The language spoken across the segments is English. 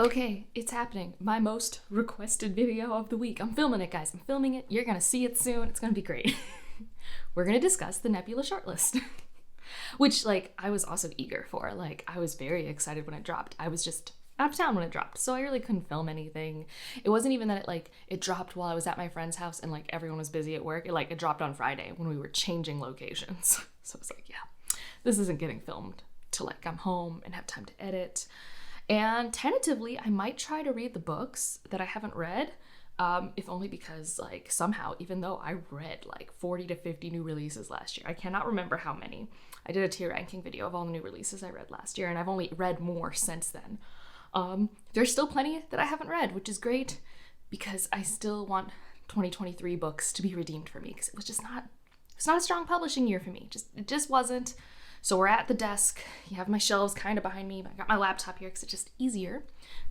Okay, it's happening. My most requested video of the week. I'm filming it, guys. I'm filming it. You're gonna see it soon. It's gonna be great. We're gonna discuss the Nebula shortlist. Which, I was also eager for. I was very excited when it dropped. I was just out of town when it dropped, so I really couldn't film anything. It wasn't even that it dropped while I was at my friend's house and, everyone was busy at work. It dropped on Friday when we were changing locations. So it's yeah, this isn't getting filmed till, I'm home and have time to edit. And tentatively, I might try to read the books that I haven't read, if only because, somehow, even though I read, 40 to 50 new releases last year, I cannot remember how many. I did a tier ranking video of all the new releases I read last year, and I've only read more since then. There's still plenty that I haven't read, which is great, because I still want 2023 books to be redeemed for me, because it's not a strong publishing year for me. It just wasn't. So we're at the desk. You have my shelves kind of behind me. I got my laptop here because it's just easier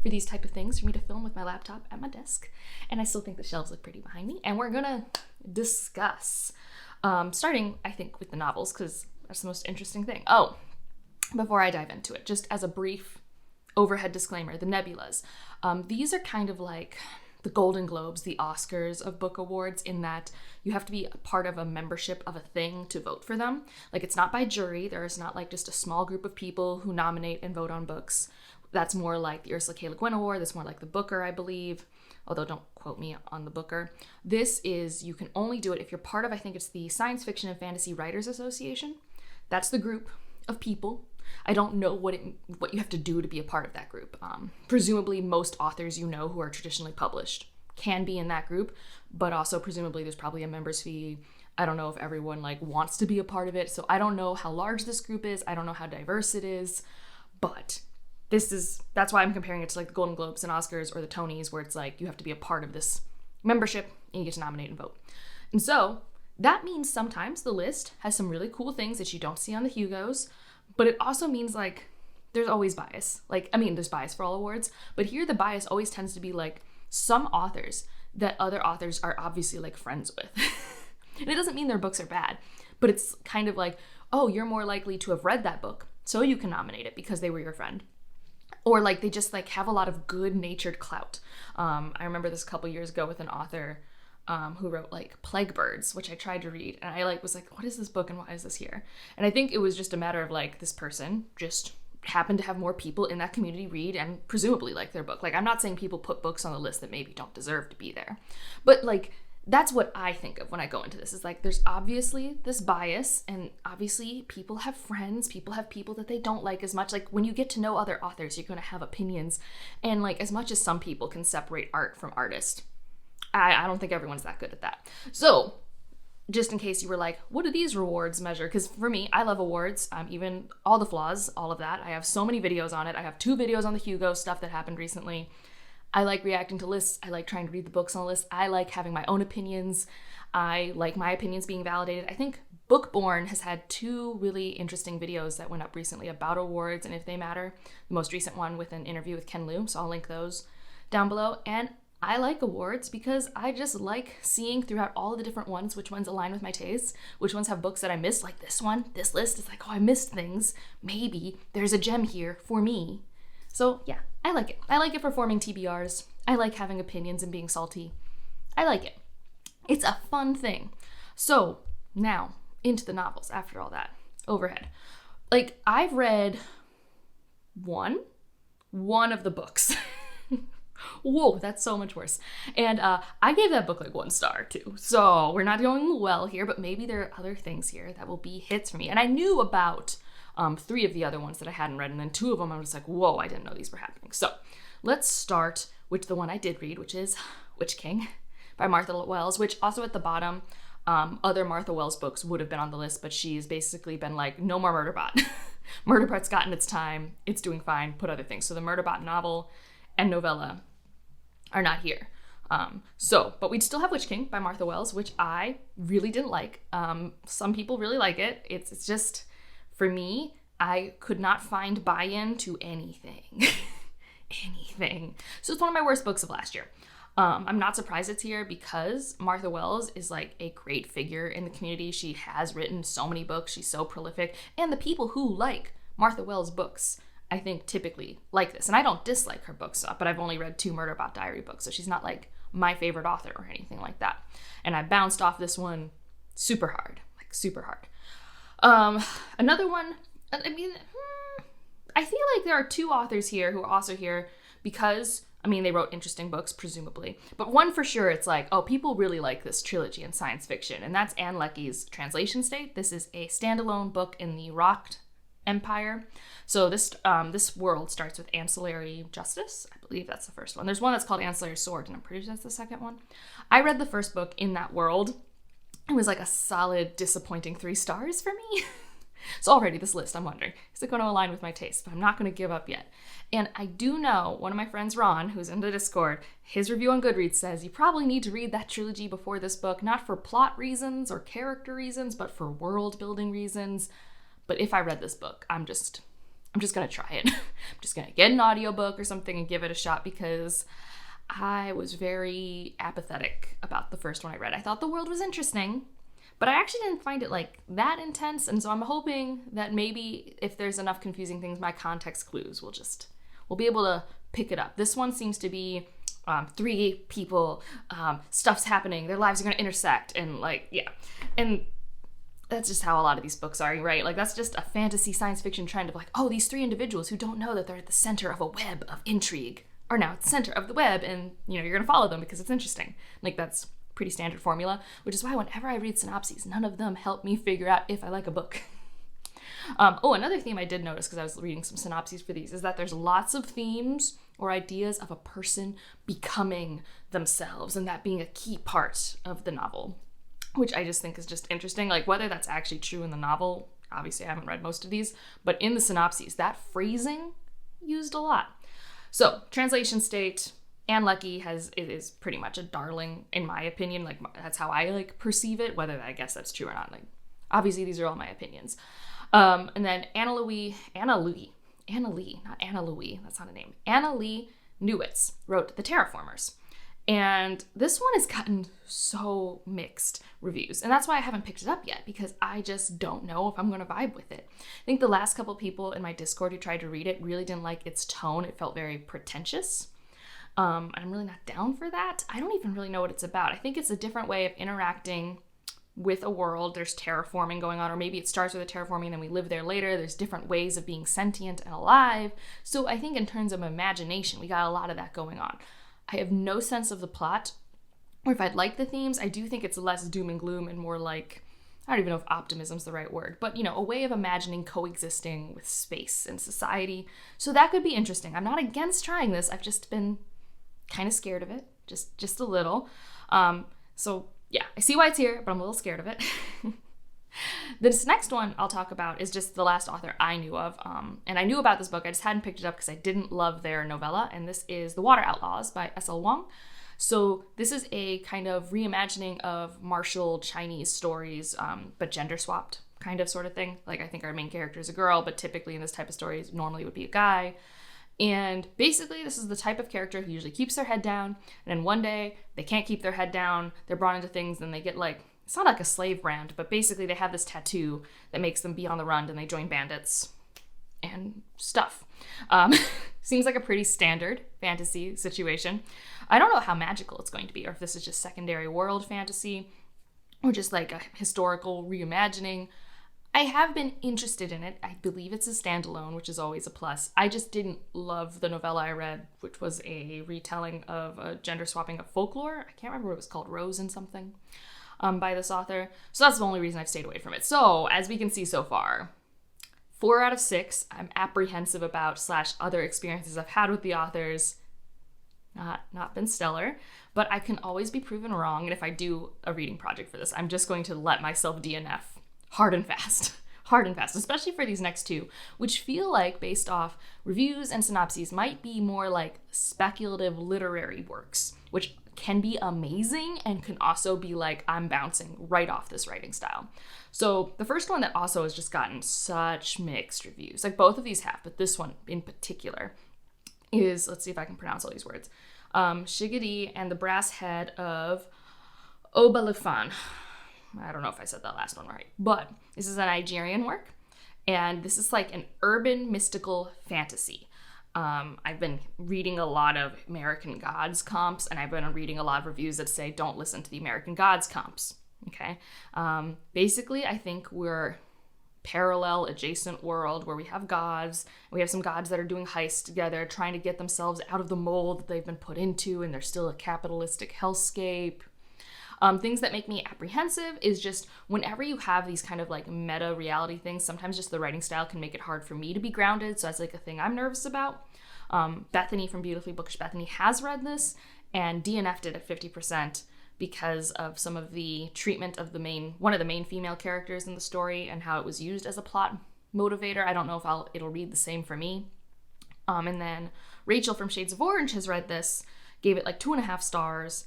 for these type of things for me to film with my laptop at my desk. And I still think the shelves look pretty behind me. And we're gonna discuss, starting, I think, with the novels, because that's the most interesting thing. Oh, before I dive into it, just as a brief overhead disclaimer, the Nebulas. These are kind of like the Golden Globes, the Oscars of book awards, in that you have to be a part of a membership of a thing to vote for them. It's not by jury. There's not just a small group of people who nominate and vote on books. That's more like the Ursula K. Le Guin Award. That's more like the Booker, I believe. Although don't quote me on the Booker. This is, you can only do it if you're part of, I think it's the Science Fiction and Fantasy Writers Association. That's the group of people. I don't know what you have to do to be a part of that group. Presumably most authors who are traditionally published can be in that group, but also presumably there's probably a member's fee. I don't know if everyone wants to be a part of it, so I don't know how large this group is. I don't know how diverse it is, but that's why I'm comparing it to the Golden Globes and Oscars or the Tonys, where it's you have to be a part of this membership and you get to nominate and vote. And so that means sometimes the list has some really cool things that you don't see on the Hugos. But it also means there's always bias. There's bias for all awards, but here the bias always tends to be some authors that other authors are obviously friends with. And it doesn't mean their books are bad, but it's kind of oh, you're more likely to have read that book, so you can nominate it because they were your friend. Or they just have a lot of good-natured clout. I remember this a couple years ago with an author who wrote Plague Birds, which I tried to read, and I was what is this book and why is this here? And I think it was just a matter of this person just happened to have more people in that community read and presumably like their book. I'm not saying people put books on the list that maybe don't deserve to be there, but that's what I think of when I go into this, is there's obviously this bias, and obviously people have friends, people have people that they don't like as much. When you get to know other authors, you're going to have opinions, and as much as some people can separate art from artist, I don't think everyone's that good at that. So, just in case you were what do these rewards measure? Because for me, I love awards, even all the flaws, all of that. I have so many videos on it. I have 2 videos on the Hugo stuff that happened recently. I like reacting to lists. I like trying to read the books on the list. I like having my own opinions. I like my opinions being validated. I think Bookborn has had 2 really interesting videos that went up recently about awards and if they matter. The most recent one with an interview with Ken Liu, so I'll link those down below. And I like awards because I just like seeing throughout all of the different ones which ones align with my tastes, which ones have books that I missed, this one, this list. It's oh, I missed things. Maybe there's a gem here for me. So yeah, I like it. I like it for forming TBRs. I like having opinions and being salty. I like it. It's a fun thing. So now into the novels after all that. Overhead. I've read one of the books. Whoa, that's so much worse. And I gave that book 1 star too. So we're not doing well here, but maybe there are other things here that will be hits for me. And I knew about 3 of the other ones that I hadn't read, and then 2 of them I was whoa, I didn't know these were happening. So let's start with the one I did read, which is Witch King by Martha Wells, which also at the bottom, other Martha Wells books would have been on the list, but she's basically been no more Murderbot. Murderbot's gotten its time. It's doing fine. Put other things. So the Murderbot novel and novella are not here. But we'd still have Witch King by Martha Wells, which I really didn't like. Some people really like it. It's just, for me, I could not find buy-in to anything. Anything. So it's one of my worst books of last year. I'm not surprised it's here because Martha Wells is a great figure in the community. She has written so many books. She's so prolific. And the people who like Martha Wells books I think, typically like this. And I don't dislike her books, but I've only read 2 Murderbot Diary books, so she's not like my favorite author or anything like that. And I bounced off this one super hard, like super hard. Another one, I mean, I feel like there are 2 authors here who are also here because, I mean, they wrote interesting books, presumably. But one for sure, it's like, oh, people really like this trilogy in science fiction. And that's Ann Leckie's Translation State. This is a standalone book in the Rocked Empire. So this world starts with Ancillary Justice. I believe that's the first one. There's one that's called Ancillary Sword, and I'm pretty sure that's the second one. I read the first book in that world. It was like a solid, disappointing 3 stars for me. So already this list, I'm wondering, is it going to align with my taste? But I'm not going to give up yet. And I do know one of my friends, Ron, who's in the Discord, his review on Goodreads says you probably need to read that trilogy before this book, not for plot reasons or character reasons, but for world building reasons. But if I read this book, I'm just going to try it. I'm just going to get an audiobook or something and give it a shot because I was very apathetic about the first one I read. I thought the world was interesting, but I actually didn't find it like that intense. And so I'm hoping that maybe if there's enough confusing things, my context clues we'll be able to pick it up. This one seems to be 3 people, stuff's happening, their lives are going to intersect, and like, yeah. And that's just how a lot of these books are, right? Like, that's just a fantasy science fiction trend of like, oh, these 3 individuals who don't know that they're at the center of a web of intrigue are now at the center of the web, and, you know, you're going to follow them because it's interesting. Like, that's pretty standard formula, which is why whenever I read synopses, none of them help me figure out if I like a book. Another theme I did notice because I was reading some synopses for these is that there's lots of themes or ideas of a person becoming themselves and that being a key part of the novel, which I just think is just interesting. Like, whether that's actually true in the novel, obviously I haven't read most of these, but in the synopses, that phrasing used a lot. So, Translation State, Ann Leckie is pretty much a darling, in my opinion. Like, that's how I, like, perceive it, whether I guess that's true or not. Like, obviously these are all my opinions. And then Anna Lee, not Anna Louie, that's not a name. Anna Lee Newitz wrote The Terraformers. And this one has gotten so mixed reviews. And that's why I haven't picked it up yet, because I just don't know if I'm going to vibe with it. I think the last couple people in my Discord who tried to read it really didn't like its tone. It felt very pretentious. And I'm really not down for that. I don't even really know what it's about. I think it's a different way of interacting with a world. There's terraforming going on, or maybe it starts with a terraforming and then we live there later. There's different ways of being sentient and alive. So I think in terms of imagination, we got a lot of that going on. I have no sense of the plot, or if I'd like the themes. I do think it's less doom and gloom and more like, I don't even know if optimism's the right word, but, you know, a way of imagining coexisting with space and society. So that could be interesting. I'm not against trying this. I've just been kind of scared of it, just a little. So yeah, I see why it's here, but I'm a little scared of it. This next one I'll talk about is just the last author I knew of. And I knew about this book, I just hadn't picked it up because I didn't love their novella. And this is The Water Outlaws by S.L. Wang. So this is a kind of reimagining of martial Chinese stories, but gender swapped kind of sort of thing. Like, I think our main character is a girl, but typically in this type of stories, normally would be a guy. And basically, this is the type of character who usually keeps their head down, and then one day they can't keep their head down, they're brought into things, and they get, like, it's not like a slave brand, but basically they have this tattoo that makes them be on the run, and they join bandits and stuff. Seems like a pretty standard fantasy situation. I don't know how magical it's going to be, or if this is just secondary world fantasy, or just like a historical reimagining. I have been interested in it. I believe it's a standalone, which is always a plus. I just didn't love the novella I read, which was a retelling of a gender swapping of folklore. I can't remember what it was called, Rose and something, by this author. So that's the only reason I've stayed away from it. So, as we can see so far, 4 out of 6 I'm apprehensive about / other experiences I've had with the authors. Not been stellar, but I can always be proven wrong. And if I do a reading project for this, I'm just going to let myself DNF. Hard and fast, especially for these next 2, which feel like, based off reviews and synopses, might be more like speculative literary works, which can be amazing and can also be like, I'm bouncing right off this writing style. So the first one that also has just gotten such mixed reviews, like both of these have, but this one in particular is, let's see if I can pronounce all these words, Shigidi and the Brass Head of Obalufan. I don't know if I said that last one right, but this is a Nigerian work, And this is like an urban mystical fantasy. I've been reading a lot of American Gods comps, and I've been reading a lot of reviews that say don't listen to the American Gods comps. Okay. Basically, I think we're parallel adjacent world where we have gods. We have some gods that are doing heists together, trying to get themselves out of the mold that they've been put into, and they're still a capitalistic hellscape. Things that make me apprehensive is just whenever you have these kind of like meta reality things, sometimes just the writing style can make it hard for me to be grounded. So that's like a thing I'm nervous about. Bethany from Beautifully Bookish Bethany has read this and DNF'd it at 50% because of some of the treatment of one of the main female characters in the story and how it was used as a plot motivator. I don't know if it'll read the same for me. And then Rachel from Shades of Orange has read this, gave it like 2.5 stars.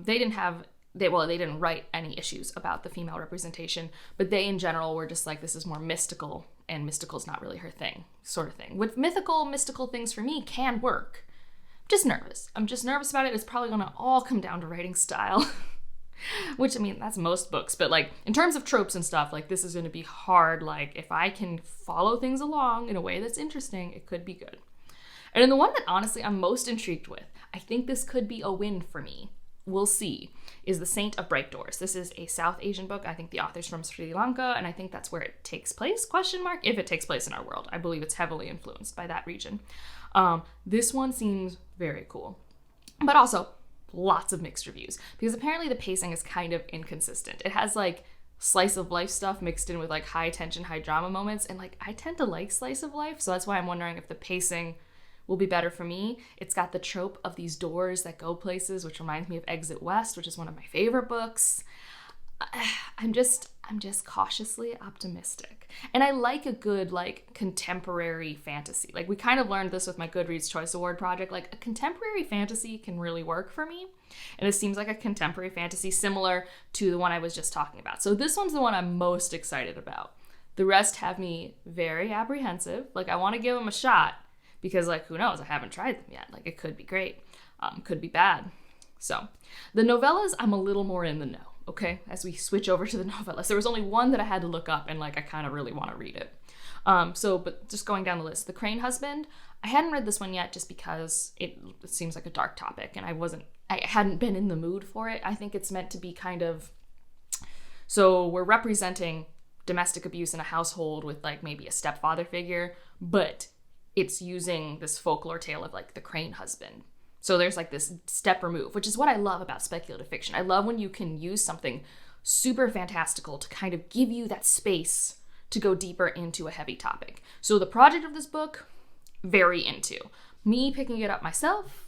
They didn't write any issues about the female representation, but they in general were just like, this is more mystical, and mystical's not really her thing, sort of thing. With mystical things for me can work. I'm just nervous about it. It's probably gonna all come down to writing style, which, I mean, that's most books, but like in terms of tropes and stuff, like this is gonna be hard. Like if I can follow things along in a way that's interesting, it could be good. And then the one that honestly I'm most intrigued with, I think this could be a win for me, we'll see, is The Saint of Bright Doors. This is a South Asian book. I think the author's from Sri Lanka, and I think that's where it takes place, ? If it takes place in our world. I believe it's heavily influenced by that region. This one seems very cool, but also lots of mixed reviews because apparently the pacing is kind of inconsistent. It has like slice of life stuff mixed in with like high tension, high drama moments, and like I tend to like slice of life, so that's why I'm wondering if the pacing will be better for me. It's got the trope of these doors that go places, which reminds me of Exit West, which is one of my favorite books. I'm just cautiously optimistic. And I like a good like contemporary fantasy. Like we kind of learned this with my Goodreads Choice Award project. Like a contemporary fantasy can really work for me. And it seems like a contemporary fantasy similar to the one I was just talking about. So this one's the one I'm most excited about. The rest have me very apprehensive. Like I want to give them a shot because like who knows? I haven't tried them yet. Like it could be great, could be bad. So the novellas, I'm a little more in the know. Okay, as we switch over to the novellas. There was only one that I had to look up and like I kind of really want to read it. But just going down the list, The Crane Husband, I hadn't read this one yet just because it seems like a dark topic and I hadn't been in the mood for it. I think it's meant to be kind of, so we're representing domestic abuse in a household with like maybe a stepfather figure, but it's using this folklore tale of like the crane husband. So there's like this step remove, which is what I love about speculative fiction. I love when you can use something super fantastical to kind of give you that space to go deeper into a heavy topic. So the project of this book, very into. Me picking it up myself,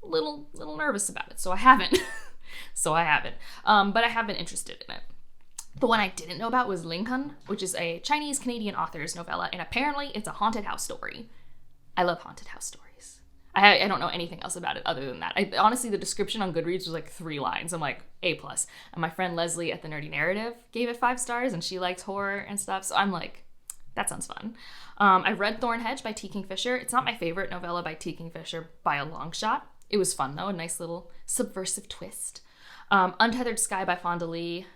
a little nervous about it. So I haven't. But I have been interested in it. The one I didn't know about was Lincoln, which is a Chinese-Canadian author's novella, and apparently it's a haunted house story. I love haunted house stories. I don't know anything else about it other than that. Honestly, the description on Goodreads was like 3 lines. I'm like, A+. And my friend Lezlie at TheNerdyNarrative gave it 5 stars, and she likes horror and stuff, so I'm like, that sounds fun. I've read Thornhedge by T. Kingfisher. It's not my favorite novella by T. Kingfisher by a long shot. It was fun, though, a nice little subversive twist. Untethered Sky by Fonda Lee.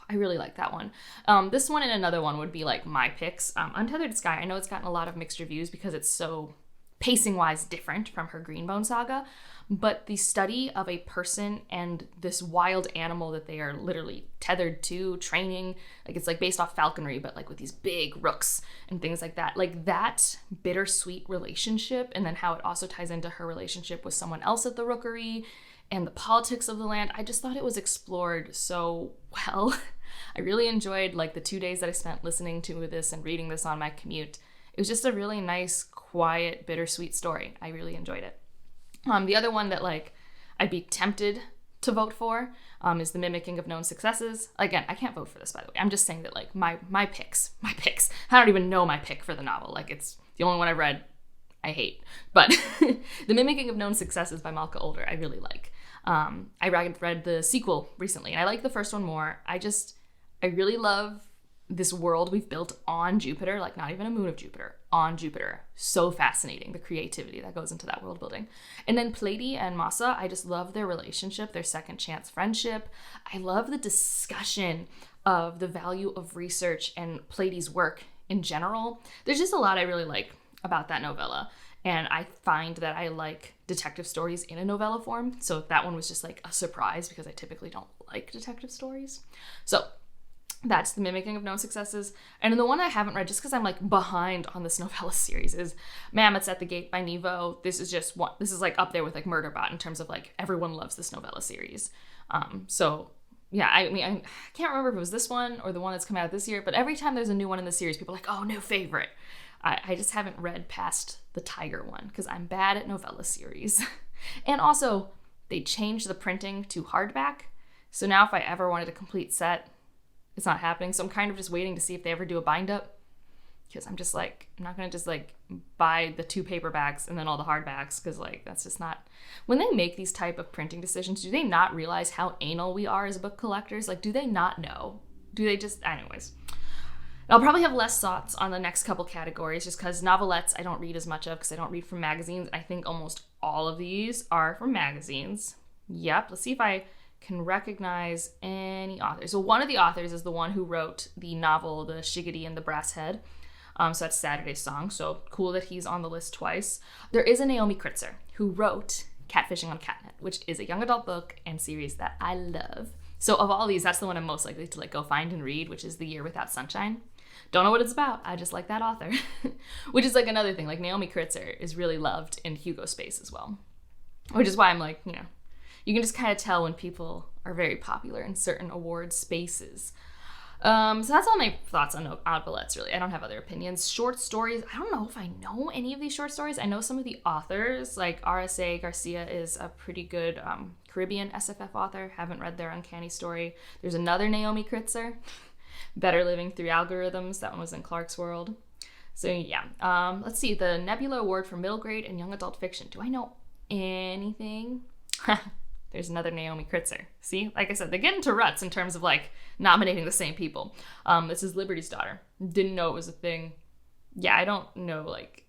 I really like that one. This one and another one would be like my picks. Untethered Sky, I know it's gotten a lot of mixed reviews because it's so pacing-wise different from her Greenbone saga, but the study of a person and this wild animal that they are literally tethered to, training, like it's like based off falconry, but like with these big rooks and things like that bittersweet relationship, and then how it also ties into her relationship with someone else at the rookery and the politics of the land. I just thought it was explored so well. I really enjoyed like the 2 days that I spent listening to this and reading this on my commute. It was just a really nice, quiet, bittersweet story. I really enjoyed it. The other one that like I'd be tempted to vote for is The Mimicking of Known Successes. Again, I can't vote for this, by the way. I'm just saying that like my picks. I don't even know my pick for the novel. Like it's the only one I read I hate. But The Mimicking of Known Successes by Malka Older, I really like. I read the sequel recently, and I like the first one more. I really love this world we've built on Jupiter, like not even a moon of Jupiter, on Jupiter. So fascinating, the creativity that goes into that world building. And then Pleiadi and Massa, I just love their relationship, their second chance friendship. I love the discussion of the value of research and Pleiadi's work in general. There's just a lot I really like about that novella. And I find that I like detective stories in a novella form. So that one was just like a surprise because I typically don't like detective stories. So that's The Mimicking of Known Successes. And the one I haven't read, just because I'm like behind on this novella series, is Mammoths at the Gate by Nevo. This is like up there with like Murderbot in terms of like everyone loves this novella series. So yeah, I mean, I can't remember if it was this one or the one that's come out this year, but every time there's a new one in the series, people are like, oh, new favorite. I just haven't read past the Tiger one because I'm bad at novella series. And also, they changed the printing to hardback. So now if I ever wanted a complete set, it's not happening. So I'm kind of just waiting to see if they ever do a bind up. Because I'm just like, I'm not going to just like buy the 2 paperbacks and then all the hardbacks. Because like, that's just not... When they make these type of printing decisions, do they not realize how anal we are as book collectors? Like, do they not know? Do they just... Anyways. I'll probably have less thoughts on the next couple categories just because novelettes I don't read as much of because I don't read from magazines. I think almost all of these are from magazines. Yep. Let's see if I can recognize any authors. So one of the authors is the one who wrote the novel The Shiggity and the Brass Head. So that's Saturday's Song. So cool that he's on the list twice. There is a Naomi Kritzer who wrote Catfishing on Catnet, which is a young adult book and series that I love. So of all these, that's the one I'm most likely to like go find and read, which is The Year Without Sunshine. Don't know what it's about. I just like that author. Which is like another thing. Like Naomi Kritzer is really loved in Hugo space as well. Which is why I'm like, you know, you can just kind of tell when people are very popular in certain award spaces. So that's all my thoughts on novelettes, really. I don't have other opinions. Short stories. I don't know if I know any of these short stories. I know some of the authors, like R.S.A. Garcia is a pretty good Caribbean SFF author. Haven't read their Uncanny Story. There's another Naomi Kritzer. Better Living Through Algorithms. That one was in Clark's World. So yeah. Let's see. The Nebula Award for Middle Grade and Young Adult Fiction. Do I know anything? There's another Naomi Kritzer. See? Like I said, they get into ruts in terms of like nominating the same people. This is Liberty's Daughter. Didn't know it was a thing. Yeah, I don't know like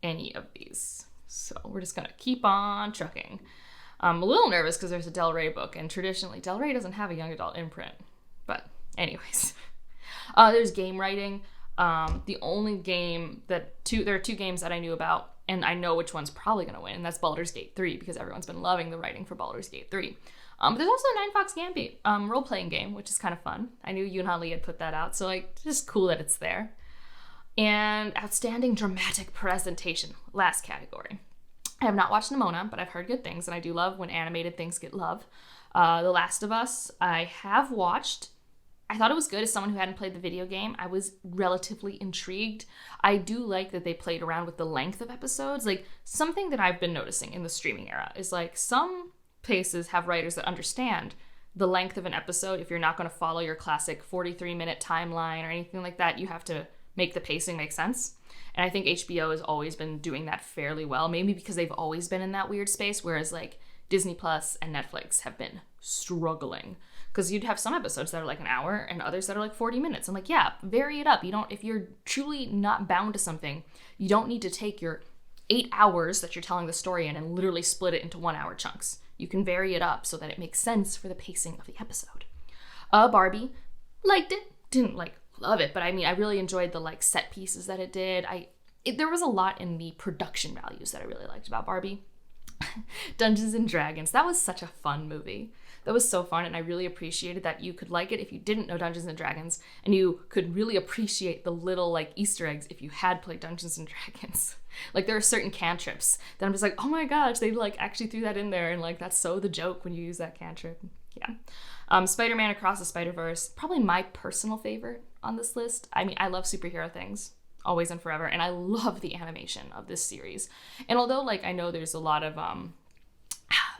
any of these. So we're just gonna keep on trucking. I'm a little nervous because there's a Del Rey book, and traditionally Del Rey doesn't have a young adult imprint. But anyways. There's game writing. The only game there are 2 games that I knew about, and I know which one's probably going to win, and that's Baldur's Gate 3, because everyone's been loving the writing for Baldur's Gate 3. But there's also a Nine Fox Gambit role-playing game, which is kind of fun. I knew Yoon Lee had put that out, so like, just cool that it's there. And Outstanding Dramatic Presentation, last category. I have not watched Nimona, but I've heard good things, and I do love when animated things get love. The Last of Us, I have watched. I thought it was good as someone who hadn't played the video game. I was relatively intrigued. I do like that they played around with the length of episodes. Like, something that I've been noticing in the streaming era is like some places have writers that understand the length of an episode. If you're not going to follow your classic 43-minute timeline or anything like that, you have to make the pacing make sense. And I think HBO has always been doing that fairly well, maybe because they've always been in that weird space, whereas like Disney Plus and Netflix have been struggling. Because you'd have some episodes that are like an hour and others that are like 40 minutes. I'm like, yeah, vary it up. If you're truly not bound to something, you don't need to take your 8 hours that you're telling the story in and literally split it into 1 hour chunks. You can vary it up so that it makes sense for the pacing of the episode. Barbie, liked it. Didn't like love it, but I mean, I really enjoyed the like set pieces that it did. There was a lot in the production values that I really liked about Barbie. Dungeons and Dragons. That was such a fun movie. That was so fun, and I really appreciated that you could like it if you didn't know Dungeons and Dragons, and you could really appreciate the little like Easter eggs if you had played Dungeons and Dragons. Like, there are certain cantrips that I'm just like, oh my gosh, they like actually threw that in there, and like that's so the joke when you use that cantrip. Yeah. Spider-Man Across the Spider-Verse, probably my personal favorite on this list. I mean, I love superhero things. Always and forever, and I love the animation of this series. And although like I know there's a lot of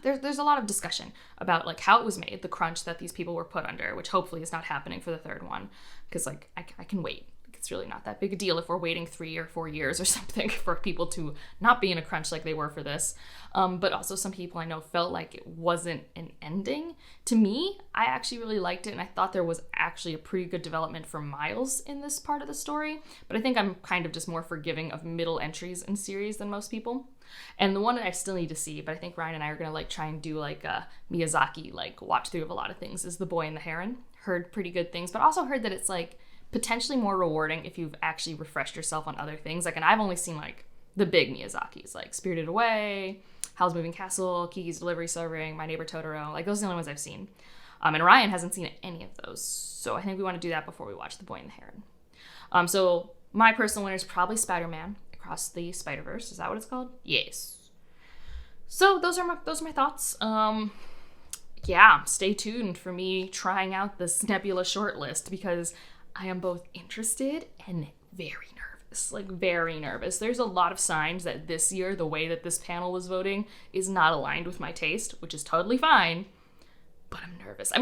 there's a lot of discussion about like how it was made, the crunch that these people were put under, which hopefully is not happening for the 3rd one, because like I can wait. It's really not that big a deal if we're waiting 3 or 4 years or something for people to not be in a crunch like they were for this. But also some people I know felt like it wasn't an ending. To me, I actually really liked it, and I thought there was actually a pretty good development for Miles in this part of the story. But I think I'm kind of just more forgiving of middle entries in series than most people. And the one that I still need to see, but I think Ryan and I are gonna like try and do like a Miyazaki like watch through of a lot of things, is The Boy and the Heron. Heard pretty good things, but also heard that it's like potentially more rewarding if you've actually refreshed yourself on other things. Like, and I've only seen like the big Miyazakis, like Spirited Away, Howl's Moving Castle, Kiki's Delivery Serving, My Neighbor Totoro. Like, those are the only ones I've seen. And Ryan hasn't seen any of those. So I think we want to do that before we watch The Boy and the Heron. So my personal winner is probably Spider-Man Across the Spider-Verse. Is that what it's called? Yes. So those are my thoughts. Yeah, stay tuned for me trying out this Nebula shortlist because I am both interested and very nervous. Like, very nervous. There's a lot of signs that this year, the way that this panel was voting is not aligned with my taste, which is totally fine. But I'm nervous. I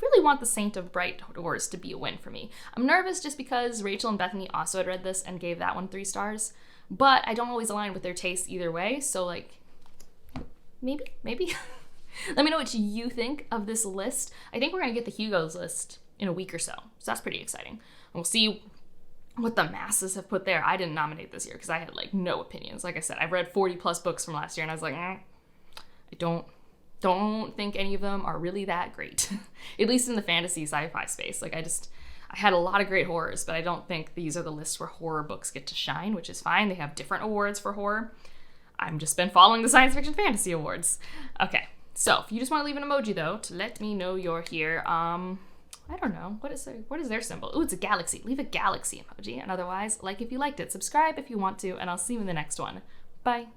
really want The Saint of Bright Doors to be a win for me. I'm nervous just because Rachel and Bethany also had read this and gave that one 3 stars. But I don't always align with their taste either way. So, like, maybe. Let me know what you think of this list. I think we're going to get the Hugo's list in a week or so. So that's pretty exciting. And we'll see what the masses have put there. I didn't nominate this year because I had, like, no opinions. Like I said, I've read 40 plus books from last year and I was like, I don't think any of them are really that great. At least in the fantasy sci-fi space. Like, I had a lot of great horrors, but I don't think these are the lists where horror books get to shine, which is fine. They have different awards for horror. I've just been following the science fiction fantasy awards. Okay. So, if you just want to leave an emoji, though, to let me know you're here, I don't know. What is their symbol? Ooh, it's a galaxy. Leave a galaxy emoji. And otherwise, like if you liked it, subscribe if you want to, and I'll see you in the next one. Bye.